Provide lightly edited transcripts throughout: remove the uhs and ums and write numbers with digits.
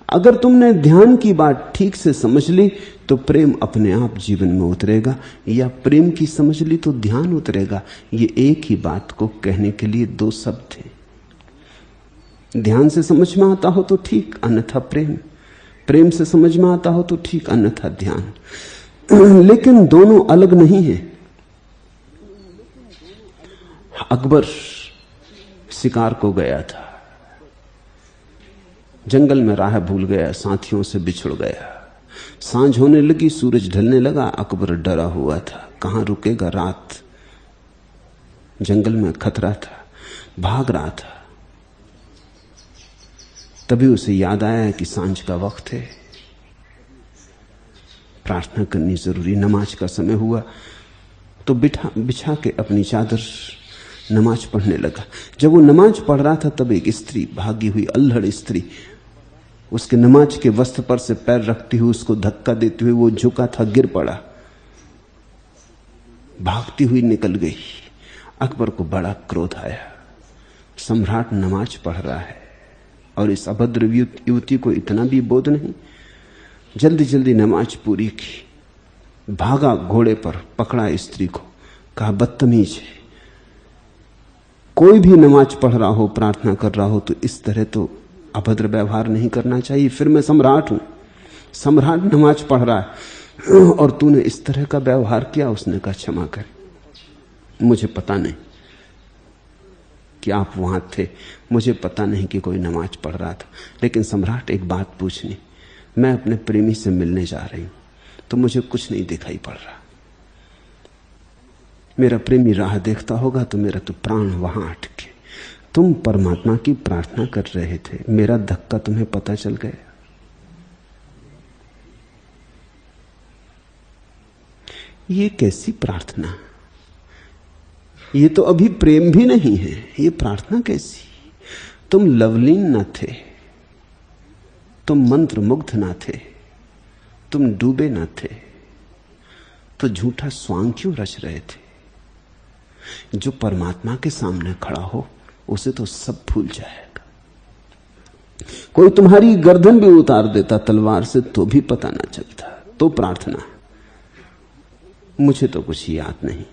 अगर तुमने ध्यान की बात ठीक से समझ ली तो प्रेम अपने आप जीवन में उतरेगा, या प्रेम की समझ ली तो ध्यान उतरेगा। ये एक ही बात को कहने के लिए दो शब्द हैं। ध्यान से समझ में आता हो तो ठीक, अन्यथा प्रेम। प्रेम से समझ में आता हो तो ठीक, अन्यथा ध्यान। लेकिन दोनों अलग नहीं हैं। अकबर शिकार को गया था, जंगल में राह भूल गया, साथियों से बिछुड़ गया। सांझ होने लगी, सूरज ढलने लगा। अकबर डरा हुआ था, कहां रुकेगा रात। जंगल में खतरा था, भाग रहा था। तभी उसे याद आया कि सांझ का वक्त है, प्रार्थना करनी जरूरी। नमाज का समय हुआ तो बिछा के अपनी चादर नमाज पढ़ने लगा। जब वो नमाज पढ़ रहा था तब एक स्त्री, भागी हुई अल्हड़ स्त्री, उसके नमाज के वस्त्र पर से पैर रखती हुई उसको धक्का देती हुई वो झुका था, गिर पड़ा, भागती हुई निकल गई। अकबर को बड़ा क्रोध आया। सम्राट नमाज पढ़ रहा है और इस अभद्र युवती को इतना भी बोध नहीं। जल्दी जल्दी नमाज पूरी की, भागा घोड़े पर, पकड़ा स्त्री को, कहा बदतमीज है, कोई भी नमाज पढ़ रहा हो, प्रार्थना कर रहा हो तो इस तरह तो अभद्र व्यवहार नहीं करना चाहिए। फिर मैं सम्राट हूं, सम्राट नमाज पढ़ रहा है और तूने इस तरह का व्यवहार किया। उसने कहा क्षमा कर, मुझे पता नहीं कि आप वहां थे, मुझे पता नहीं कि कोई नमाज पढ़ रहा था। लेकिन सम्राट एक बात पूछनी, मैं अपने प्रेमी से मिलने जा रही हूं तो मुझे कुछ नहीं दिखाई पड़ रहा। मेरा प्रेमी राह देखता होगा तो मेरा तो प्राण वहां अटके। तुम परमात्मा की प्रार्थना कर रहे थे, मेरा धक्का तुम्हें पता चल गया। ये कैसी प्रार्थना? ये तो अभी प्रेम भी नहीं है, ये प्रार्थना कैसी? तुम लवलीन न थे, तुम मंत्र मुग्ध न थे, तुम डूबे न थे, तो झूठा स्वांग क्यों रच रहे थे? जो परमात्मा के सामने खड़ा हो उसे तो सब भूल जाएगा। कोई तुम्हारी गर्दन भी उतार देता तलवार से तो भी पता ना चलता। तो प्रार्थना, मुझे तो कुछ याद नहीं,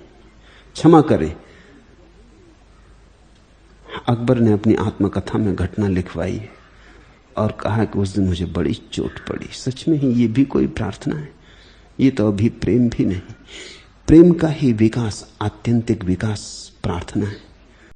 क्षमा करें। अकबर ने अपनी आत्मकथा में घटना लिखवाई है और कहा कि उस दिन मुझे बड़ी चोट पड़ी। सच में ही ये भी कोई प्रार्थना है? ये तो अभी प्रेम भी नहीं। प्रेम का ही विकास, आत्यंतिक विकास प्रार्थना है।